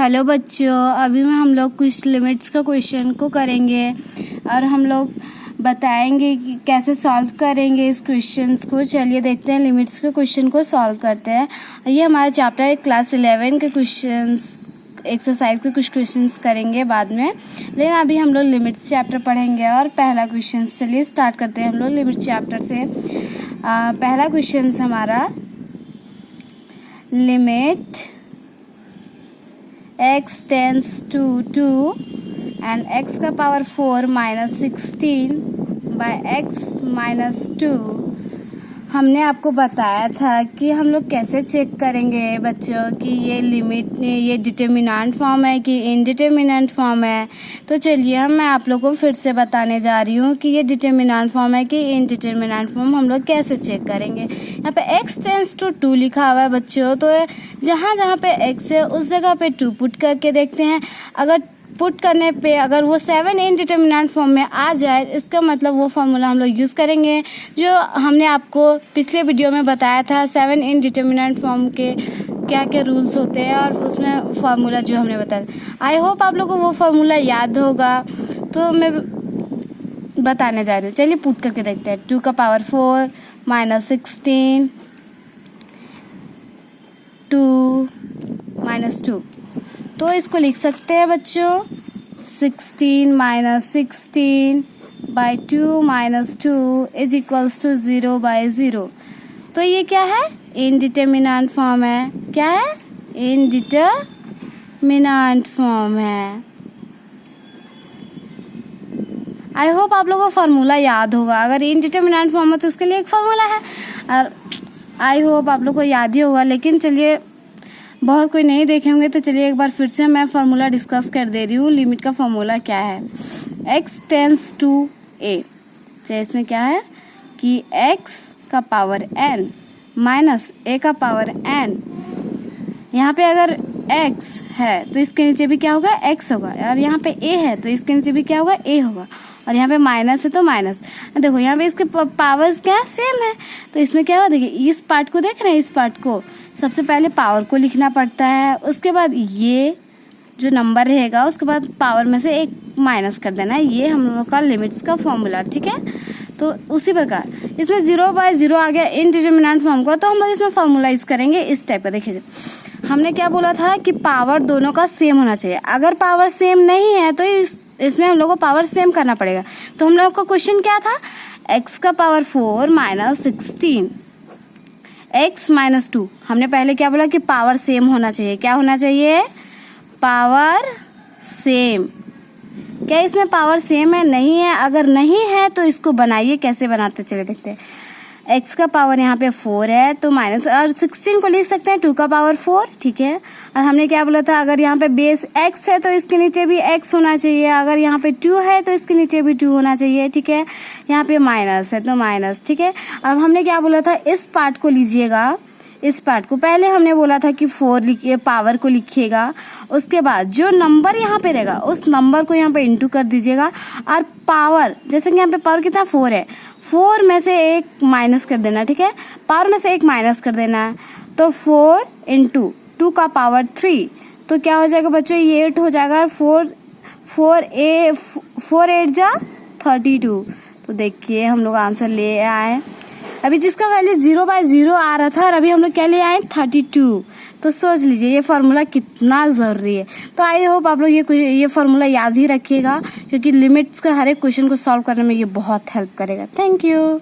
Hello बच्चों, अभी में हम लोग कुछ लिमिट्स का क्वेश्चन को करेंगे और हम लोग बताएंगे कि कैसे सॉल्व करेंगे इस क्वेश्चंस को। चलिए देखते हैं, लिमिट्स के क्वेश्चन को सॉल्व करते हैं। ये हमारा चैप्टर है क्लास 11 के क्वेश्चंस, एक्सरसाइज के कुछ क्वेश्चंस करेंगे बाद में, लेकिन अभी हम लोग लिमिट्स चैप्टर पढ़ेंगे। और पहला क्वेश्चन, चलिए स्टार्ट करते हैं हम लोग लिमिट्स चैप्टर से। पहला क्वेश्चन हमारा limit x tends to 2 and x का power 4 minus 16 by x minus 2। हमने आपको बताया था कि हम लोग कैसे चेक करेंगे बच्चों कि ये लिमिट ये डिटर्मिनेंट फॉर्म है कि इनडिटर्मिनेंट फॉर्म है। तो चलिए मैं आप लोगों को फिर से बताने जा रही हूँ कि ये डिटर्मिनेंट फॉर्म है कि इनडिटर्मिनेंट फॉर्म हम लोग कैसे चेक करेंगे। यहाँ पे x टेंस टू 2 लिखा हुआ है बच्चों, तो जहाँ जहाँ पे x है उस जगह पे 2 पुट करके देखते हैं। अगर पुट करने पे अगर वो 7 इनडिटर्मिनेंट फॉर्म में आ जाए, इसका मतलब वो फार्मूला हम लोग यूज़ करेंगे जो हमने आपको पिछले वीडियो में बताया था। 7 इनडिटर्मिनेंट फॉर्म के क्या क्या रूल्स होते हैं और उसमें फार्मूला जो हमने बताया। आई होप आप लोगों को वो फार्मूला याद होगा, तो मैं बताने जा रही हूँ। चलिए पुट करके देखते हैं। 2 का पावर 4 माइनस 16 2 माइनस 2, तो इसको लिख सकते हैं बच्चों 16 minus 16 by 2 minus 2 is equals to 0 by 0। तो ये क्या है? इनडिटर्मिनेंट फॉर्म है। क्या है? इनडिटर्मिनेंट फॉर्म है। आई होप आप लोगों को फार्मूला याद होगा। अगर इनडिटर्मिनेंट फॉर्म है तो उसके लिए एक फार्मूला है, और आई होप आप लोग को याद ही होगा। लेकिन चलिए, बहुत कोई नहीं देखे होंगे तो चलिए एक बार फिर से मैं फार्मूला डिस्कस कर दे रही हूँ। लिमिट का फार्मूला क्या है? x टेंस टू a, तो इसमें क्या है कि x का पावर n माइनस a का पावर n। यहाँ पे अगर x है तो इसके नीचे भी क्या होगा? x होगा। और यहाँ पे a है तो इसके नीचे भी क्या होगा? a होगा। और यहाँ पे माइनस है तो माइनस। देखो यहाँ पे इसके पावर्स क्या है? सेम है। तो इसमें क्या होगा? देखिए इस पार्ट को देख रहे हैं, इस पार्ट को सबसे पहले पावर को लिखना पड़ता है, उसके बाद ये जो नंबर रहेगा उसके बाद पावर में से एक माइनस कर देना है। ये हम लोग का लिमिट्स का फॉर्मूला, ठीक है। तो उसी प्रकार इसमें 0 बाय 0 आ गया इनडिटर्मिनेंट फॉर्म का, तो हम लोग इसमें फॉर्मूला यूज करेंगे इस टाइप का। देखिए हमने क्या बोला था कि पावर दोनों का सेम होना चाहिए। अगर पावर सेम नहीं है तो इसमें हम लोग को पावर सेम करना पड़ेगा। तो हम लोग का क्वेश्चन क्या था? x का पावर 4 माइनस 16 x माइनस 2। हमने पहले क्या बोला कि पावर सेम होना चाहिए। क्या होना चाहिए? Power same. क्या इसमें पावर सेम है? नहीं है। अगर नहीं है तो इसको बनाइए, कैसे बनाते चले देखते हैं। x का पावर यहाँ पे 4 है तो माइनस, और 16 को लिख सकते हैं 2 का पावर 4, ठीक है। और हमने क्या बोला था? अगर यहाँ पे बेस x है तो इसके नीचे भी x होना चाहिए। अगर यहाँ पे 2 है तो इसके नीचे भी 2 होना चाहिए, ठीक है। यहाँ पे माइनस है तो माइनस, ठीक है। अब हमने क्या बोला था? इस पार्ट को लीजिएगा, इस पार्ट को पहले हमने बोला था कि 4 लिखिए, पावर को लिखिएगा। उसके बाद जो नंबर यहाँ पे रहेगा उस नंबर को यहाँ पे इंटू कर दीजिएगा। और पावर, जैसे कि यहाँ पे पावर कितना? 4 है, 4 में से एक माइनस कर देना, ठीक है। पावर में से एक माइनस कर देना है, तो 4 इंटू 2 का पावर 3, तो क्या हो जाएगा बच्चों? ये 8 हो जाएगा। 4 8 जा 32। तो देखिए हम लोग आंसर ले आए। अभी जिसका वैल्यू 0 बाय 0 आ रहा था और अभी हम लोग क्या ले आए? 32। तो सोच लीजिए ये फार्मूला कितना ज़रूरी है। तो आई होप आप लोग ये फार्मूला याद ही रखिएगा, क्योंकि लिमिट्स का हर एक क्वेश्चन को सॉल्व करने में ये बहुत हेल्प करेगा। Thank you.